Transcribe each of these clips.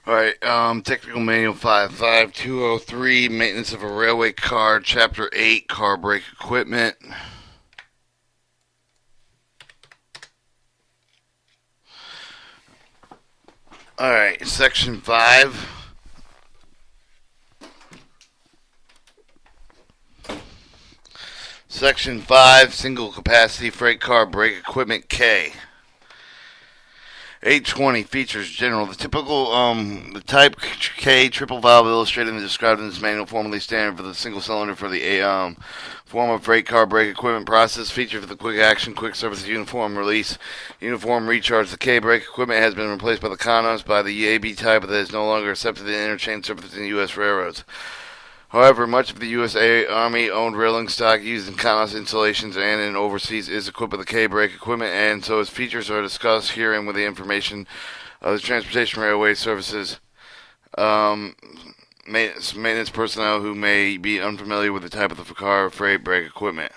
Alright, Technical Manual 55203, Maintenance of a Railway Car, Chapter 8, Car Brake Equipment. Alright, Section 5. Section 5, Single Capacity Freight Car Brake Equipment K. 820 features general. The type K triple valve illustrated and described in this manual, formerly standard for the single cylinder for the form of freight car brake equipment process. Feature for the quick action, quick service, uniform release, uniform recharge. The K brake equipment has been replaced by the Conos by the AB type that is no longer accepted in interchange service in U.S. railroads. However, much of the U.S. Army-owned railing stock used in Conos installations and in overseas is equipped with the K-brake equipment, and so its features are discussed herein with the information of the Transportation Railway Services maintenance personnel who may be unfamiliar with the type of the car or freight brake equipment.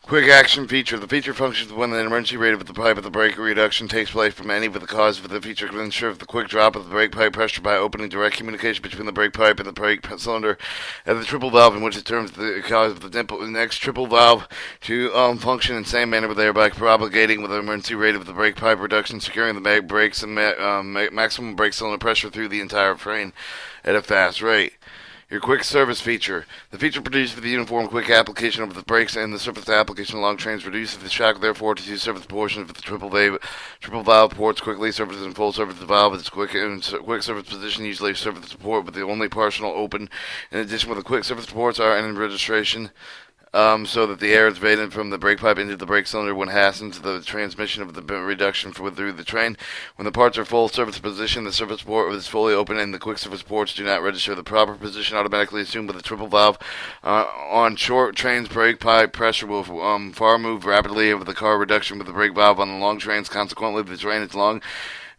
Quick action feature. The feature functions when an emergency rate of the pipe of the brake reduction takes place from any of the cause of the feature can ensure the quick drop of the brake pipe pressure by opening direct communication between the brake pipe and the brake cylinder at the triple valve, in which it turns the cause of the next triple valve to function in the same manner, thereby propagating with the emergency rate of the brake pipe reduction, securing the brakes and maximum brake cylinder pressure through the entire frame at a fast rate. Your quick service feature. The feature produced for the uniform quick application of the brakes and the surface application of long trains reduces the shock, therefore, to surface portion of the triple valve ports quickly. Surface and full surface valve is quick surface position, usually surface support, but the only partial open. In addition, with the quick surface ports are in registration. So that the air is evaded from the brake pipe into the brake cylinder when hastens the transmission of the reduction through the train. When the parts are full surface position, the surface port is fully open and the quick surface ports do not register. The proper position automatically assumed with the triple valve. On short trains, brake pipe pressure will far move rapidly over the car reduction with the brake valve. On the long trains, consequently, the train is long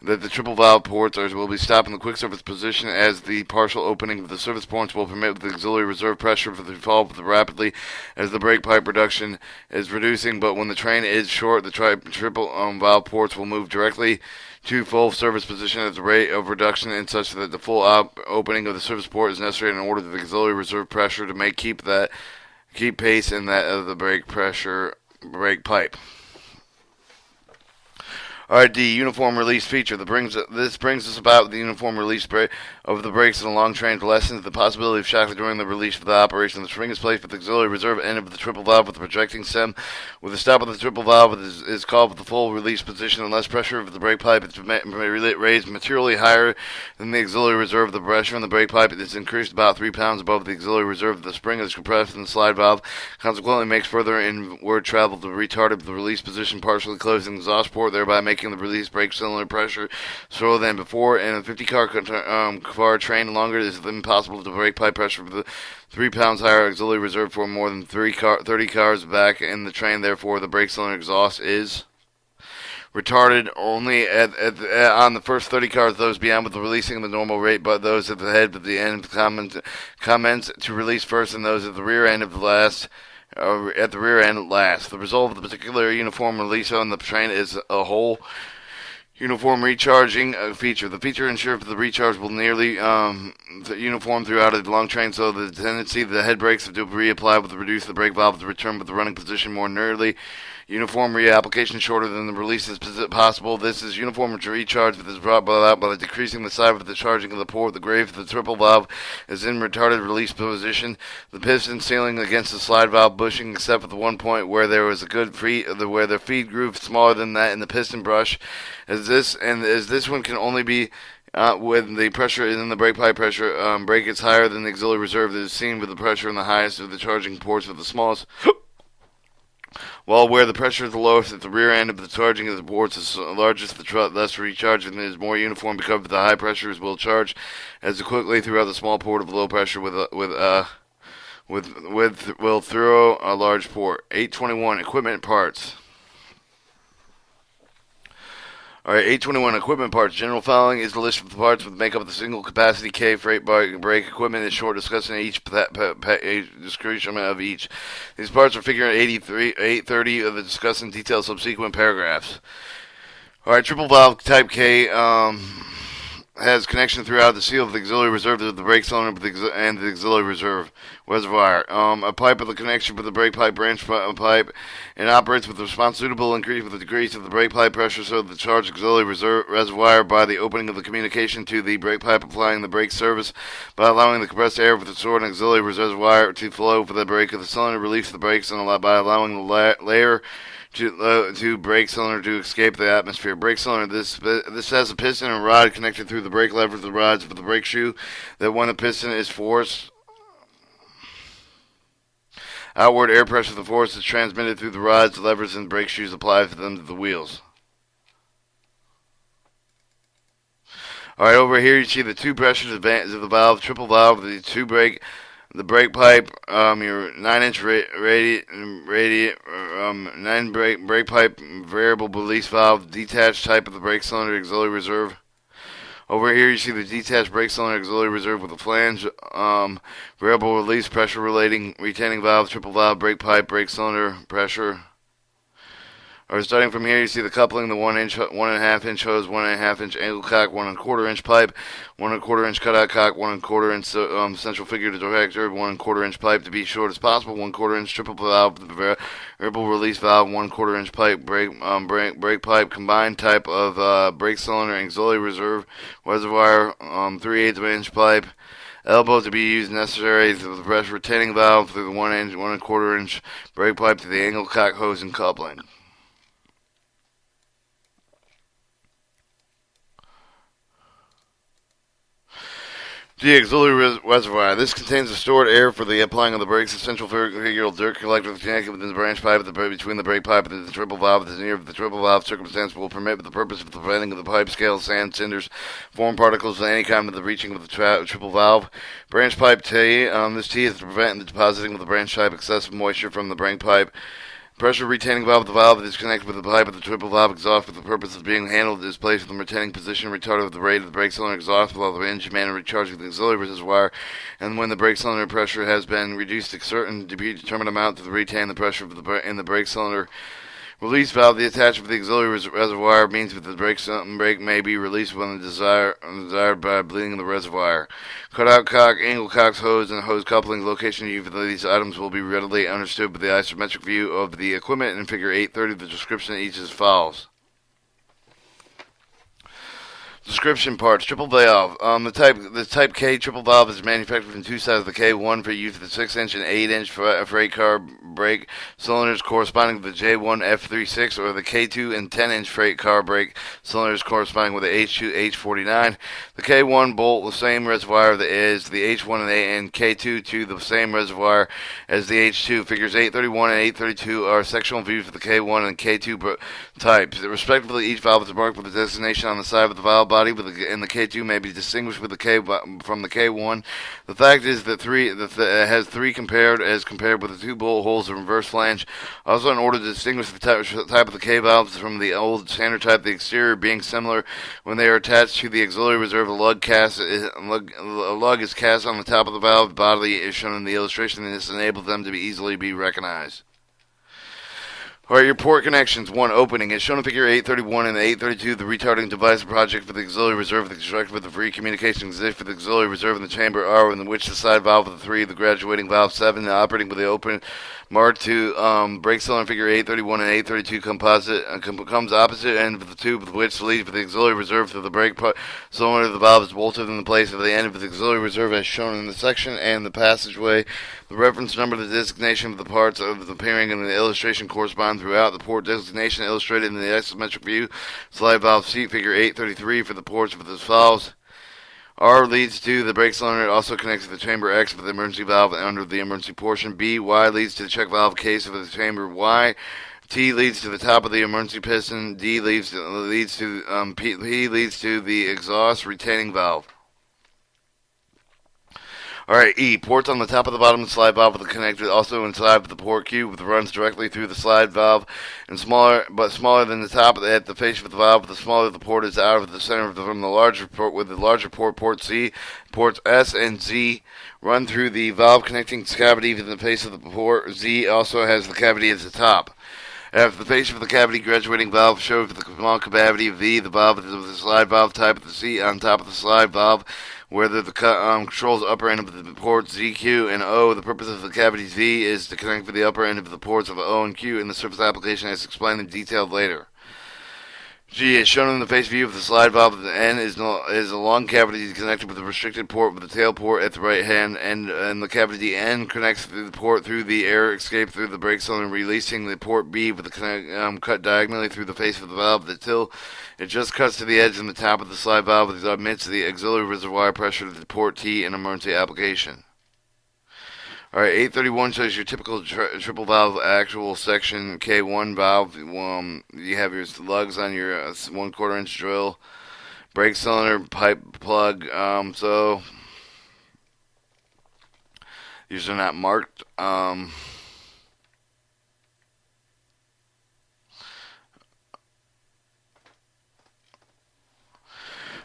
that the triple valve ports will be stopped in the quick surface position, as the partial opening of the surface ports will permit the auxiliary reserve pressure for the fall rapidly as the brake pipe reduction is reducing. But when the train is short, the triple valve ports will move directly to full service position at the rate of reduction, and such that the full opening of the surface port is necessary in order for the auxiliary reserve pressure to keep pace in that of the brake brake pipe. Alright, D, uniform release feature. This brings us about the uniform release of the brakes in a long train lessens the possibility of shock during the release of the operation. The spring is placed with the auxiliary reserve end of the triple valve with the projecting stem. With the stop of the triple valve is called with the full release position unless pressure of the brake pipe is raised materially higher than the auxiliary reserve. The pressure in the brake pipe is increased about 3 pounds above the auxiliary reserve. The spring is compressed in the slide valve, consequently makes further inward travel to retard the release position, partially closing the exhaust port, thereby making the release brake cylinder pressure slower than before. And a 50-car train longer is impossible to brake pipe pressure with the 3 pounds higher auxiliary reserve for more than 30 cars back in the train. Therefore, the brake cylinder exhaust is retarded only on the first 30 cars. Those beyond with the releasing the normal rate, but those at the head but the end commence to release first, and those at the rear end of the last. At the rear end last. The result of the particular uniform release on the train is a whole uniform recharging feature. The feature ensures that the recharge will nearly uniform throughout a long train, so the tendency of the head brakes to reapply with reduce the brake valve to return with the running position more nearly. Uniform reapplication shorter than the release is possible. This is uniform recharge, but is brought about by decreasing the size of the charging of the port. The grave of the triple valve is in retarded release position. The piston sealing against the slide valve bushing, except for the one point where there was a good where the feed groove smaller than that in the piston brush. As this one can only be when the pressure in the brake pipe pressure brake is higher than the auxiliary reserve that is seen with the pressure in the highest of the charging ports with the smallest. While where the pressure is the lowest at the rear end of the charging of the ports is largest, thus recharging is more uniform because the high pressures will charge as quickly throughout the small port of low pressure will through a large port. 821 equipment parts. Alright, 821 equipment parts. General following is the list of the parts that make up the single capacity K freight brake equipment. Is short discussing each description of each. These parts are figured 830 of the discussed in detail subsequent paragraphs. Alright, triple valve type K has connection throughout the seal of the auxiliary reserve to the brake cylinder and the auxiliary reserve reservoir. A pipe with a connection with the brake pipe branch pipe, and operates with the response suitable increase with the decrease of the brake pipe pressure so that the charged auxiliary reservoir by the opening of the communication to the brake pipe, applying the brake service by allowing the compressed air with the stored auxiliary reservoir to flow for the brake of the cylinder, release the brakes, and by allowing the layer to brake cylinder to escape the atmosphere. Brake cylinder. This has a piston and rod connected through the brake lever to the rods of the brake shoe. That when the piston is forced, outward air pressure of the force is transmitted through the rods, levers, and brake shoes applied to them to the wheels. Alright, over here you see the two pressures of the valve, triple valve, the brake pipe, your 9-inch brake pipe, variable release valve, detached type of the brake cylinder, auxiliary reserve. Over here you see the detached brake cylinder, auxiliary reserve with a flange, variable release pressure relating, retaining valve, triple valve, brake pipe, brake cylinder, pressure. Or starting from here, you see the coupling, the 1.5 inch hose, 1.5 inch angle cock, 1.25 inch pipe, 1.25 inch cutout cock, 1.25 inch central figure detector, 1.25 inch pipe to be short as possible, 1.25 inch triple valve, variable release valve, 1.25 inch pipe, brake pipe, combined type of brake cylinder, auxiliary reserve, reservoir, 3/8 inch pipe. Elbow to be used necessary through the pressure retaining valve through the 1.25 inch brake pipe to the angle cock hose and coupling. The auxiliary reservoir. This contains the stored air for the applying of the brakes. The central figural dirt collector connected within the branch pipe between the brake pipe and the triple valve. The near of the triple valve circumstance will permit, with the purpose of the preventing of the pipe scale, sand, cinders, foreign particles of any kind of the reaching of the triple valve. Branch pipe T. This T is to prevent the depositing of the branch pipe excessive moisture from the brake pipe. Pressure retaining valve. The valve is connected with the pipe of the triple valve exhaust for the purpose of being handled is placed in the retaining position, retarded with the rate of the brake cylinder exhaust while the engine man recharging the auxiliary reservoir, and when the brake cylinder pressure has been reduced to a certain determined amount to retain the pressure of in the brake cylinder. Release valve. The attachment of the auxiliary reservoir means that the brake may be released when desired by bleeding the reservoir. Cutout cock, angle cocks, hose, and hose coupling. Location of these items will be readily understood by the isometric view of the equipment in Figure 830. The description of each is as follows. Description parts. Triple valve. The type K triple valve is manufactured from two sides of the K1 for use with the 6-inch and 8-inch freight car brake cylinders corresponding to the J1 F36, or the K2 and 10-inch freight car brake cylinders corresponding with the H2 H49. The K1 bolt the same reservoir as the H1 and K2 to the same reservoir as the H2. Figures 831 and 832 are sectional views of the K1 and K2 types. Respectively, each valve is marked with a designation on the side of the valve body, and the K2 may be distinguished with the K from the K1. The fact is that it has three compared with the two bolt holes of reverse flange. Also, in order to distinguish the type of the K valves from the old standard type, the exterior being similar, when they are attached to the auxiliary reserve, a lug is cast on the top of the valve body is shown in the illustration, and this enables them to easily be recognized. Alright, your port connections. 1. Opening. As shown in Figure 831 and 832, the retarding device project for the auxiliary reserve, the construction with the free communication exists for the auxiliary reserve in the chamber R, in which the side valve of the 3, the graduating valve 7, operating with the open marked to brake cylinder Figure 831 and 832 comes opposite end of the tube with which leads for the auxiliary reserve to the brake cylinder. The valve is bolted in the place of the end of the auxiliary reserve as shown in the section and the passageway. The reference number, the designation of the parts of the pairing and the illustration correspond throughout. The port designation illustrated in the isometric view. Slide valve seat Figure 833 for the ports with the valves. R leads to the brake cylinder. It also connects to the chamber X with the emergency valve under the emergency portion. B. Y leads to the check valve case of the chamber Y. T leads to the top of the emergency piston. D leads to P leads to the exhaust retaining valve. Alright, E. Ports on the top of the bottom of the slide valve with the connector also inside of the port cube with runs directly through the slide valve and smaller than the top at the face of the valve. The smaller the port is out of the center from the larger port, with the larger port C. Ports S and Z run through the valve connecting cavity to the face of the port. Z also has the cavity at the top. After the face of the cavity graduating valve shows the small cavity V, the valve of the slide valve type of the C on top of the slide valve, whether the controls upper end of the ports Z, Q, and O. The purpose of the cavity V is to connect with the upper end of the ports of O and Q in the surface application as explained and detailed later. G is shown in the face view of the slide valve. The N is a long cavity connected with the restricted port with the tail port at the right hand, and the cavity N connects through the port through the air escape through the brake cylinder, releasing the port B with the cut diagonally through the face of the valve until it just cuts to the edge in the top of the slide valve, which admits the auxiliary reservoir pressure to the port T in emergency application. Alright, 831 shows your typical triple valve actual section K1 valve. You have your lugs on your 1/4 inch drill, brake cylinder, pipe plug. So these are not marked.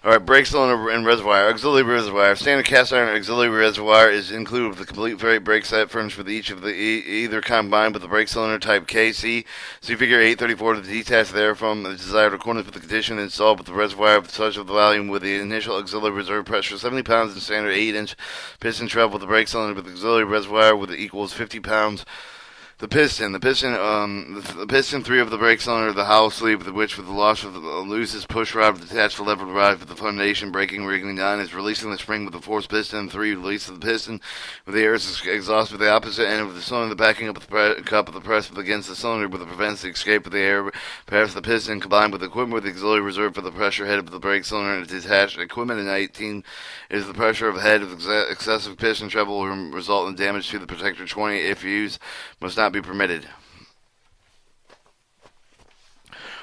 Alright, brake cylinder and reservoir. Auxiliary reservoir. Standard cast iron auxiliary reservoir is included with the complete brake set furnished with each of the either combined with the brake cylinder type KC. See figure 834 to detach therefrom the desired accordance with the condition installed with the reservoir of such of the volume with the initial auxiliary reserve pressure 70 pounds and standard 8-inch piston travel with the brake cylinder with the auxiliary reservoir with equals 50 pounds. The piston 3 of the brake cylinder, the hollow sleeve, which with the loss of the loosest push rod attached to the lever rod with the foundation braking rigging on, is releasing the spring with the force piston. 3 release of the piston with the air exhaust with the opposite end of the cylinder, backing up the cup of the press against the cylinder, with prevents the escape of the air past the piston, combined with the equipment with the auxiliary reserve for the pressure head of the brake cylinder and detached equipment. In 18 is the pressure of head of excessive piston travel will result in damage to the protector. 20 if used must not be permitted.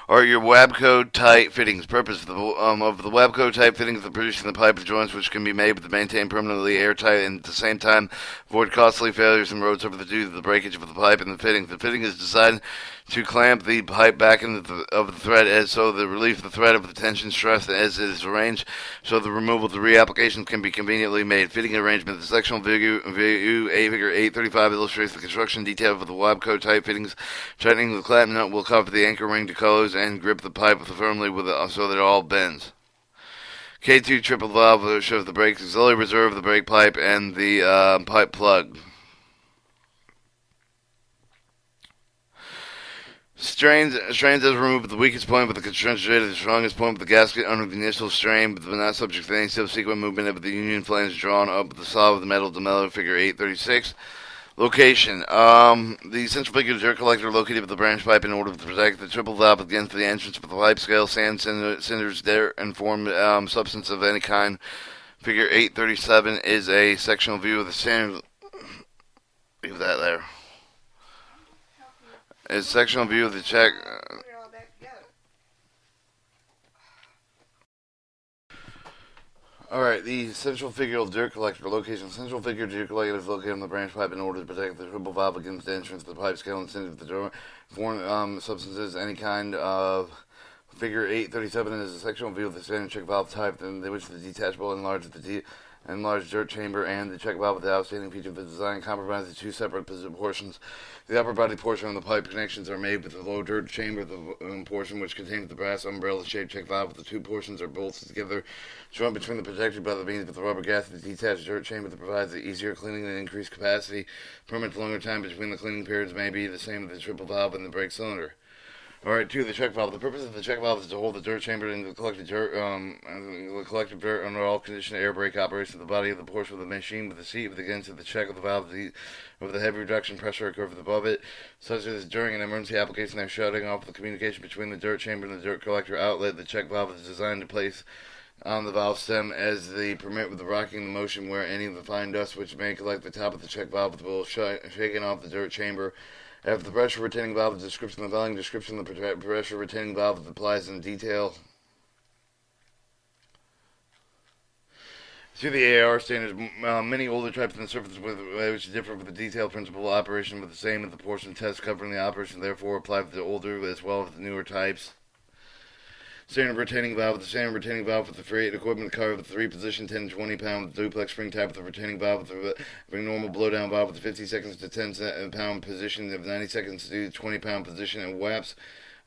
Or your Wabco type fittings. Purpose of the Wabco type fittings for producing the pipe joints, which can be made to maintain permanently airtight and at the same time avoid costly failures and road surface due to the breakage of the pipe and the fitting. The fitting is designed to clamp the pipe back into the thread as so the relief of the thread of the tension stress as it is arranged, so the removal of the reapplication can be conveniently made. Fitting arrangement. The sectional view figure 835 illustrates the construction detail of the Wabco type fittings. Tightening the clamp nut will cover the anchor ring to close and grip the pipe firmly with it, so that it all bends. K2 triple valve shows the brake auxiliary reserve, the brake pipe, and the pipe plug. Strains as removed the weakest point with the concentrated the strongest point with the gasket under the initial strain, but not subject to any subsequent movement of the union flange drawn up with the solid of the metal to metal, figure 836. Location. The central figure jerk collector located with the branch pipe in order to protect the triple valve against the entrance of the pipe scale, sand, cinders, dirt, and form substance of any kind. Figure 837 is a sectional view of the standard. Leave that there. It's a sectional view of the check. Alright, the central figure of dirt collector location. Central figure dirt collector is located on the branch pipe in order to protect the triple valve against the entrance of the pipe scale and center of the door. Foreign substances, any kind of. Figure 837 is a sectional view of the standard check valve type, in which the detachable enlarged dirt chamber and the check valve with the outstanding feature of the design comprise the two separate portions. The upper body portion of the pipe connections are made with the low dirt chamber, the portion which contains the brass umbrella-shaped check valve with the two portions are bolted together, joined between the protector by the means with the rubber gasket. The detached dirt chamber that provides the easier cleaning and increased capacity. Permanent longer time between the cleaning periods may be the same with the triple valve and the brake cylinder. Alright, 2. The check valve. The purpose of the check valve is to hold the dirt chamber in the collected dirt, under all conditions air brake operation of the body of the portion of the machine with the seat with against the check of the valve with the heavy reduction pressure occurred above it, such as during an emergency application they're shutting off the communication between the dirt chamber and the dirt collector outlet. The check valve is designed to place on the valve stem as the permit with the rocking the motion where any of the fine dust which may collect the top of the check valve will shaken off the dirt chamber. After the pressure retaining valve, the description of the volume description of the pressure retaining valve applies in detail to the AR standards. Many older types in the surface which differ with the detailed principle of operation with the same as the portion test covering the operation, therefore apply to the older as well as the newer types. Standard retaining valve with the standard retaining valve with the freight equipment car with the 3-position 10 to 20 pound duplex spring type with the retaining valve with the normal blowdown valve with the 50 seconds to 10 pound position of 90 seconds to 20 pound position and WAPS.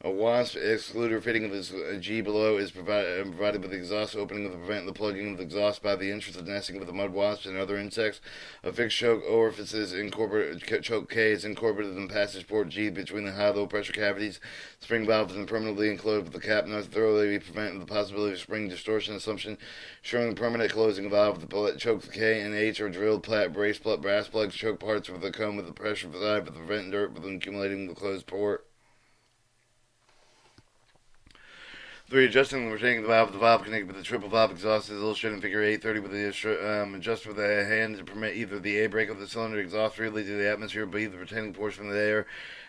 A WASP excluder fitting of this G below is provided with the exhaust opening to prevent the plugging of the exhaust by the entrance of nesting of the mud wasps and other insects. A fixed choke orifice is choke K is incorporated in passage port G between the high-low pressure cavities. Spring valve is permanently enclosed with the cap nut thoroughly preventing the possibility of spring distortion assumption, showing the permanent closing valve of the choke K and H are drilled brass plugs, choke parts with the cone with the pressure side to prevent dirt from accumulating the closed port. 3. Adjusting the retaining valve. The valve connected with the triple valve exhaust is illustrated in figure 830 with the adjust with the hand to permit either the A brake of the cylinder exhaust freely to the atmosphere, B the retaining portion of the air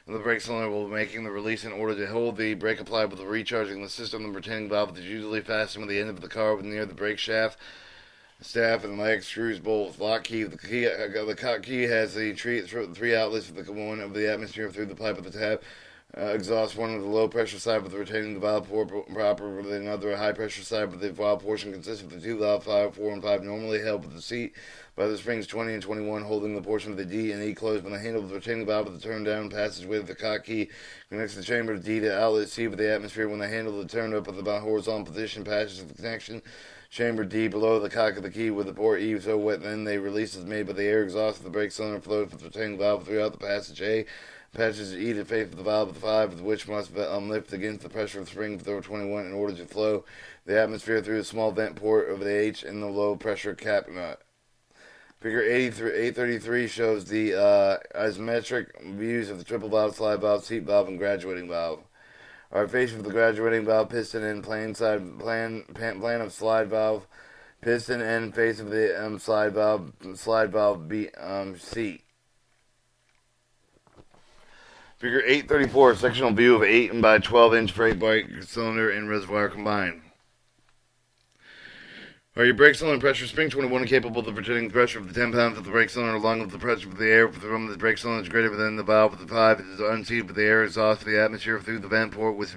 of the brake cylinder will be making the release in order to hold the brake applied with the recharging the system. The retaining valve is usually fastened with the end of the car near the brake shaft. Staff and leg screws both. Lock key. The cock key has the three outlets for the one of the atmosphere through the pipe of the tab. Exhaust one of the low pressure side with retaining the valve proper with another high pressure side with the valve portion consists of the two valve 5, 4, and 5 normally held with the seat by the springs 20 and 21 holding the portion of the D and E closed when the handle of the retaining valve with the turn down passage with the cock key connects the chamber D to outlet C with the atmosphere when the handle of the turn up with the horizontal position passes the connection chamber D below the cock of the key with the port E so wet then the release is made by the air exhaust of the brake cylinder flows with the retaining valve throughout the passage A. Passages E to face of the valve of the 5, which must lift against the pressure of the spring of 21 in order to flow the atmosphere through the small vent port of the H in the low pressure cap nut. Figure 833 shows the isometric views of the triple valve, slide valve, seat valve, and graduating valve. Our face of the graduating valve, piston and plan of slide valve, piston and face of the slide valve seat. Figure 834, sectional view of 8 by 12 inch freight brake cylinder and reservoir combined. Are your brake cylinder pressure spring 21 capable of retaining the pressure of the 10 pounds of the brake cylinder along with the pressure of the air from the brake cylinder is greater than the valve of the 5. It is unseated with the air exhaust of the atmosphere through the vent port, which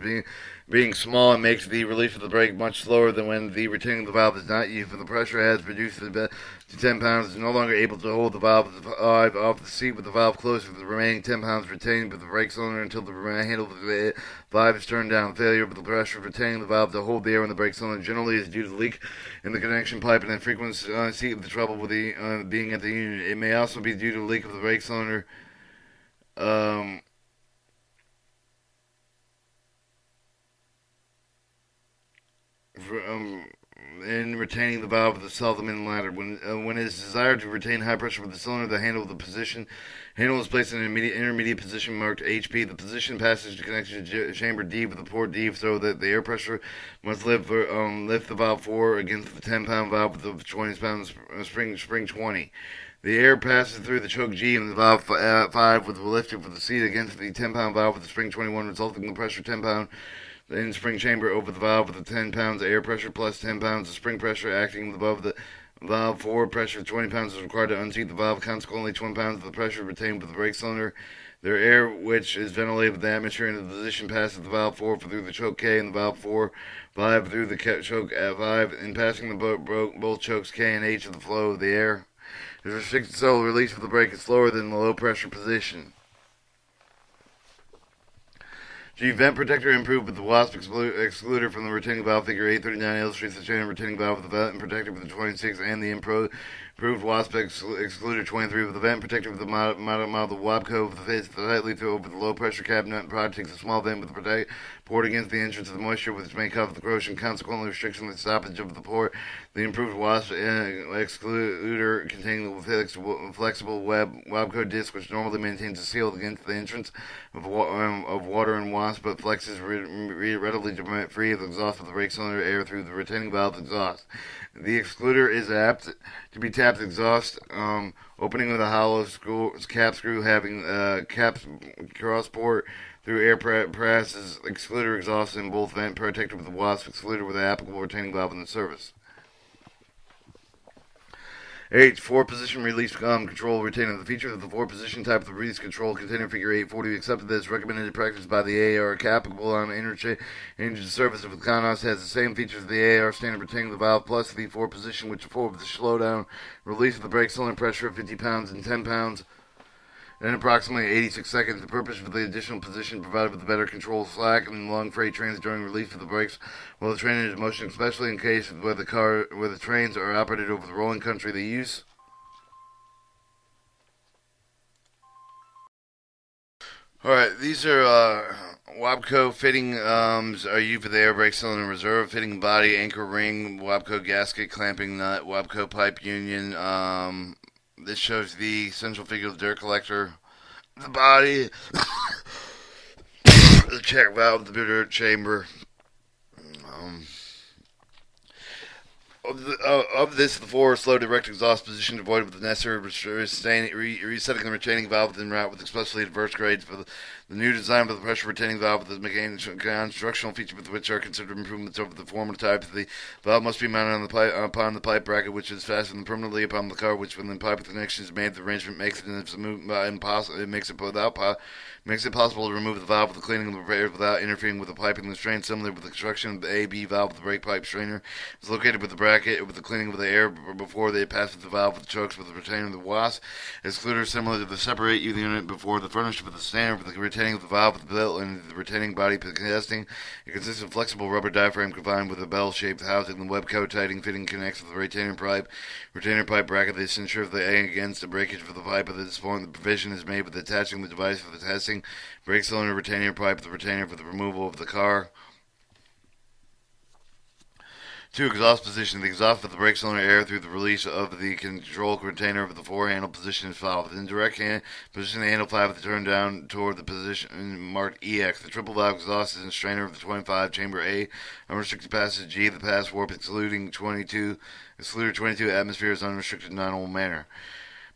being small and makes the release of the brake much slower than when the retaining the valve is not used. When the pressure has reduced to 10 pounds, is no longer able to hold the valve of the 5 off the seat with the valve closed with the remaining 10 pounds retained with the brake cylinder until the handle of the 5 is turned down. Failure of the pressure of retaining the valve to hold the air in the brake cylinder generally is due to the leak in the connection pipe and the frequency of the trouble with the being at the unit. It may also be due to the leak of the brake cylinder. In retaining the valve of the Southman ladder. When it is desired to retain high pressure with the cylinder, the handle is placed in an intermediate position marked HP. The position passes to connection to chamber D with the port D so that the air pressure must lift the valve 4 against the 10-pound valve with the 20-pound spring 20. The air passes through the choke G and the valve 5 with the lifted for the seat against the 10-pound valve with the spring 21, resulting in the pressure 10-pound in spring chamber over the valve with the 10 pounds of air pressure plus 10 pounds of spring pressure acting above the valve. Forward pressure of 20 pounds is required to unseat the valve. Consequently, 20 pounds of the pressure retained with the brake cylinder. Their air, which is ventilated with the atmosphere into the position, passes the valve 4 through the choke K and the valve 5 through the choke 5. In passing both chokes K and H of the flow of the air, the restricted so release of the brake is slower than the low pressure position. G. Vent protector improved with the WASP excluder from the retaining valve. Figure 839 illustrates the chain of retaining valve with the vent protector with the 26 and the improved WASP excluder 23 with the vent protector with the model Wabco with the face tightly through over the low pressure cabinet. Product takes a small vent with the port against the entrance of the moisture which may cause the corrosion. Consequently, restriction the stoppage of the port. The improved WASP excluder containing the flexible Wabco disc which normally maintains a seal against the entrance of water and wasp, but flexes readily to permit free of the exhaust of the brake cylinder air through the retaining valve exhaust. The excluder is apt to be tapped exhaust, opening with a hollow cap screw having caps cross port through air presses, excluder exhaust in both vent protected with the WASP excluder with the applicable retaining valve in the service. H. 4-position release control retainer. The feature of the 4-position type of the release control container figure 840 accepted that is recommended practice by the AAR capable on interchange the surface of the Conos has the same features as the AAR standard retaining the valve plus the 4-position, which affords the slowdown release of the brake cylinder pressure of 50 pounds and 10 pounds in approximately 86 seconds. The purpose for the additional position provided with the better control slack and long freight trains during release of the brakes while the train is in motion, especially in case where the trains are operated over the rolling country they use. Alright, these are Wabco fitting are used for the air brake cylinder reserve, fitting body, anchor ring, Wabco gasket, clamping nut, Wabco pipe union. This shows the central figure of the dirt collector, the body, the check valve, the dirt chamber. Um, of this, the four slow direct exhaust position avoided with the necessary resetting the retaining valve within route with especially adverse grades for the new design for the pressure retaining valve with the mechanical instructional features with which are considered improvements over the former type. The valve must be mounted on the pipe, upon the pipe bracket, which is fastened permanently upon the car, which when the pipe connection is made, the arrangement makes it impossible. It makes it possible to remove the valve with the cleaning of the repairs without interfering with the piping of the strain. Similar with the construction of the A-B valve with the brake pipe strainer is located with the bracket with the cleaning of the air before they pass with the valve with the chokes with the retaining of the wasp. Excluder similar to the separate unit before the furnished with the standard with the retaining of the valve with the belt and the retaining body casting. It consists of flexible rubber diaphragm combined with a bell-shaped housing. The web coat tightening fitting connects with the retainer pipe bracket. This ensures the A against the breakage of the pipe. At this point, the provision is made with attaching the device for the testing. Brake cylinder retainer pipe, the retainer for the removal of the car. 2. Exhaust position. The exhaust of the brake cylinder air through the release of the control container of the four-handle position is followed. In direct hand, position the handle 5 with the turn down toward the position marked EX. The triple valve exhaust is in strainer of the 25 chamber A. Unrestricted passage G. The pass warp excluding 22 atmosphere is unrestricted normal manner.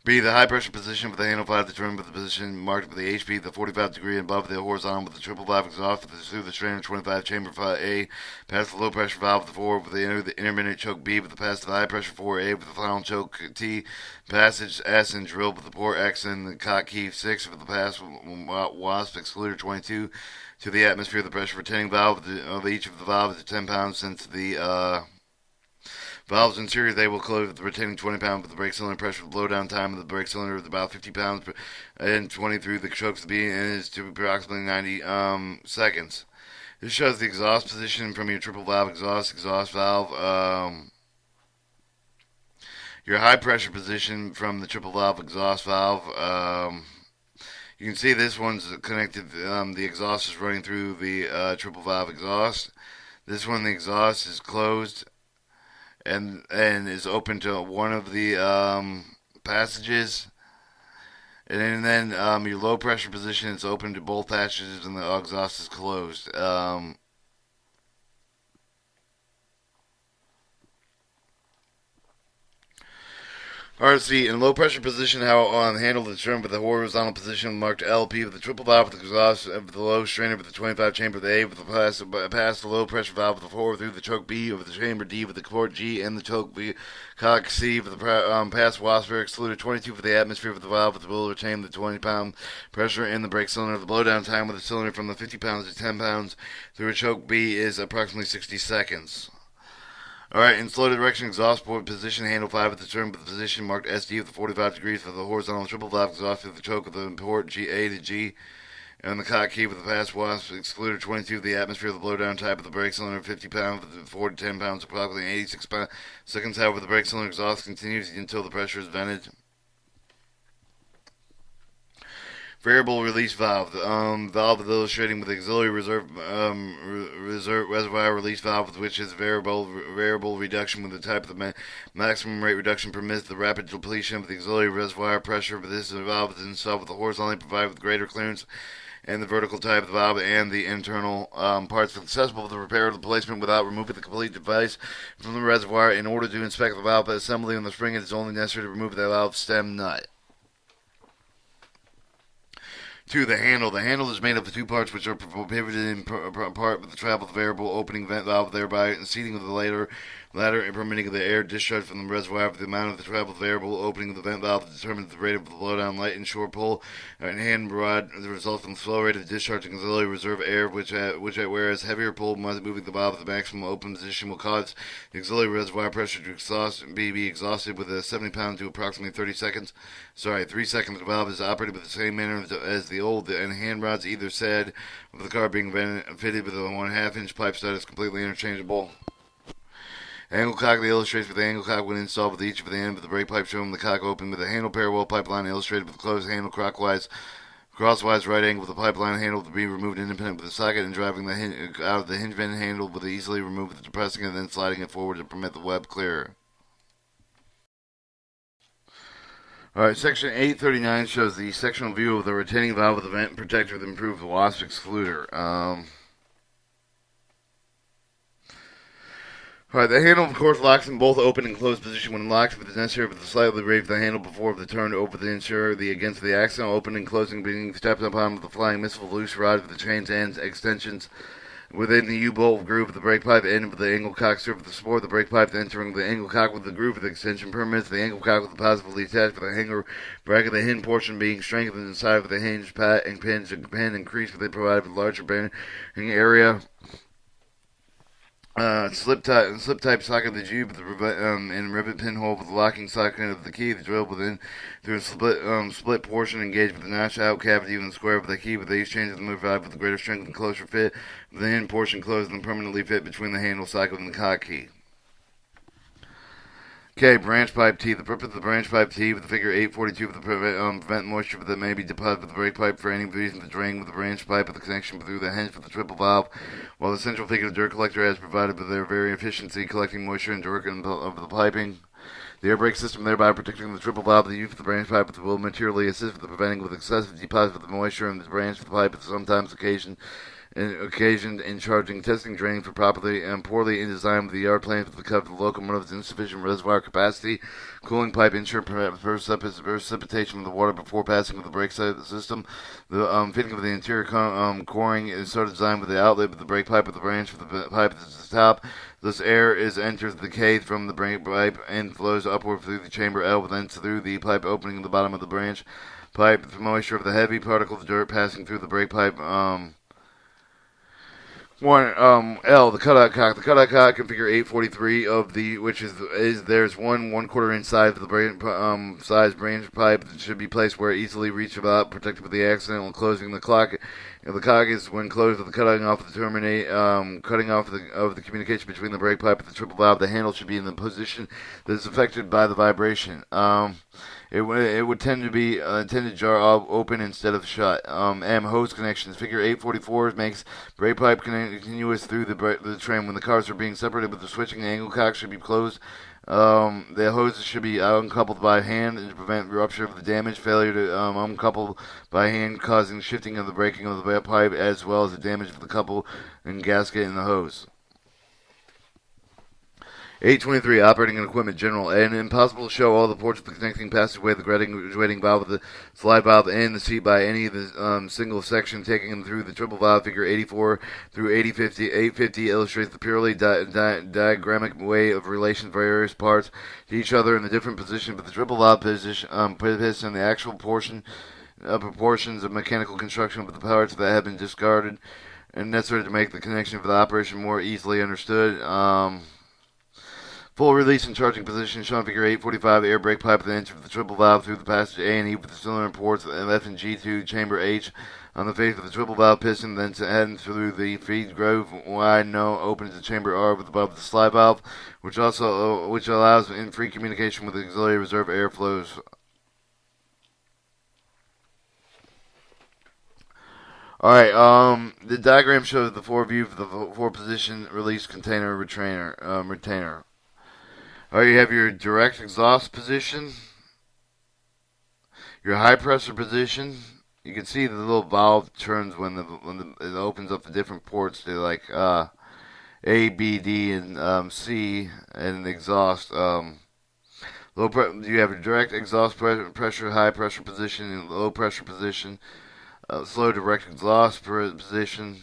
B. The high pressure position for the handle 5 determined with the position marked with the HP, the 45 degree above the horizontal with the triple valve exhaust through the strainer 25 chamber 5A, past the low pressure valve with the 4 with the intermittent choke B with the pass to the high pressure 4A with the final choke T, passage S and drill with the port X and the cock key 6 with the pass wasp excluder 22 to the atmosphere the pressure retaining valve of each of the valves at 10 pounds since the valves interior, they will close with the retaining 20 pounds with the brake cylinder pressure. The blowdown time of the brake cylinder is about 50 pounds and 20 through the chokes to be and is to approximately 90 seconds. This shows the exhaust position from your triple valve exhaust valve. Your high pressure position from the triple valve exhaust valve. You can see this one's connected. The exhaust is running through the triple valve exhaust. This one, the exhaust is closed and is open to one of the passages, and then your low pressure position is open to both passages, and the exhaust is closed. RC in low pressure position, how on the handle determined with the horizontal position marked LP with the triple valve with the exhaust of the low strainer with the 25 chamber the A with the pass the low pressure valve with the 4 through the choke B over the chamber D with the port G and the choke B cock C with the pass wasp excluded 22 for the atmosphere with the valve with the will retain the 20-pound pressure in the brake cylinder. The blowdown time with the cylinder from the 50 pounds to 10 pounds through a choke B is approximately 60 seconds. Alright, in slow direction exhaust port position, handle 5 at the turn with the position marked SD with the 45 degrees for the horizontal triple valve exhaust through the choke with the port A to G, and the cock key with the pass wasp excluder 22 of the atmosphere of the blowdown type of the brake cylinder 50 pounds with the 4 to 10 pounds approximately 86 seconds. However, the brake cylinder exhaust continues until the pressure is vented. Variable release valve. Valve is illustrating with auxiliary reserve reservoir release valve, with which is variable reduction with the type of the maximum rate reduction permits the rapid depletion of the auxiliary reservoir pressure. But this valve is installed with the horizontally provided with greater clearance and the vertical type of the valve and the internal parts accessible for the repair of the placement without removing the complete device from the reservoir. In order to inspect the valve assembly on the spring, it is only necessary to remove the valve stem nut. 2. The handle. The handle is made up of two parts which are pivoted in part with the travel variable opening vent valve, thereby seating of the ladder and permitting the air discharge from the reservoir. For the amount of the travel variable opening of the vent valve determines the rate of the blowdown light and shore pull and hand rod. The result from the slow rate of discharging auxiliary reserve air, whereas heavier pull moving the valve at the maximum open position will cause the auxiliary reservoir pressure to be exhausted with a 70 pound to approximately 3 seconds. The valve is operated with the same manner as the old, and hand rods either side of the car being fitted with a 1/2 inch pipe stud is completely interchangeable. Angle cock, the illustrates with the angle cock when installed with each of the end of the brake pipe showing the cock open with the handle parallel pipeline illustrated with the closed handle crosswise right angle with the pipeline handle to be removed independent with the socket and driving the out of the hinge vent handle with the easily removed with depressing it and then sliding it forward to permit the web clear. Alright, section 839 shows the sectional view of the retaining valve with the vent protector with improved wasp excluder. Alright, the handle, of course, locks in both open and closed position when locked. If it is necessary, with the slightly raise the handle before the turn over the insurer, against the axle, open and closing being stepped upon with the flying missile loose rod with the chains and extensions within the U-bolt groove of the brake pipe end with the angle cock serve with the support of the brake pipe entering the angle cock with the groove of the extension permits the angle cock with the positively attached with the hanger bracket, the hinge portion being strengthened inside with the hinge pad and pin increased with it provided with larger bending area. Slip type socket of the G with the and rivet pinhole with the locking socket of the key. The drill within through a split portion engaged with the notch out cavity and the square of the key. With these changes, the move valve with the greater strength and closer fit. With the end portion closed and permanently fit between the handle socket and the cock key. Okay, branch pipe T. The purpose of the branch pipe T with the figure 842 with the prevent moisture that may be deposited with the brake pipe for any reason to drain with the branch pipe with the connection through the hinge for the triple valve, while the central figure of the dirt collector has provided with their very efficiency collecting moisture and dirt of the piping. The air brake system thereby protecting the triple valve, the use of the branch pipe will materially assist with the preventing with excessive deposit of the moisture in the branch of the pipe, sometimes occasioned in charging testing drain for properly and poorly in design with the yard planes with the cover of the locomotive's insufficient reservoir capacity, cooling pipe ensure precipitation of the water before passing with the brake side of the system. The fitting of the interior coring is so designed with the outlet with the brake pipe with the branch with the pipe at the top. This air enters the cave from the brake pipe and flows upward through the chamber L, then through the pipe opening at the bottom of the branch pipe. The moisture of the heavy particles of dirt passing through the brake pipe. The cutout cock. The cutout cock in figure 843 of the, which is there's 1/4 inch size of the size branch pipe that should be placed where it easily reach about, protected with the accidental closing. The cock is when closed with the cutting off of the communication between the brake pipe and the triple valve. The handle should be in the position that is affected by the vibration. It would tend to jar open instead of shut. Hose connections. Figure 844 makes brake pipe continuous through the trim. When the cars are being separated with the switching, the angle cock should be closed. The hoses should be uncoupled by hand to prevent rupture of the damage. Failure to uncouple by hand causing shifting of the braking of the pipe as well as the damage of the couple and gasket in the hose. 823, operating and equipment, general, and impossible to show all the ports of the connecting passageway, the graduating valve, the slide valve, and the seat by any of the single section taking them through the triple valve. Figure 84 through 850 illustrates the purely diagrammatic way of relation of various parts to each other in the different positions, but the triple valve position, piston, the actual proportions of mechanical construction of the parts that have been discarded and necessary to make the connection for the operation more easily understood. Full release and charging position shown figure 845. The air brake pipe at the entry of the triple valve through the passage A and E with the cylinder ports F and G to chamber H on the face of the triple valve piston, then to head through the feed groove wide opens the chamber R with above the slide valve, which allows in free communication with the auxiliary reserve air flows. Alright, the diagram shows the view for the four position release container retainer. Alright, you have your direct exhaust position, your high pressure position. You can see the little valve turns when it opens up the different ports to like A, B, D, and C, and exhaust. You have a direct exhaust pressure, high pressure position, and low pressure position. slow direct exhaust position.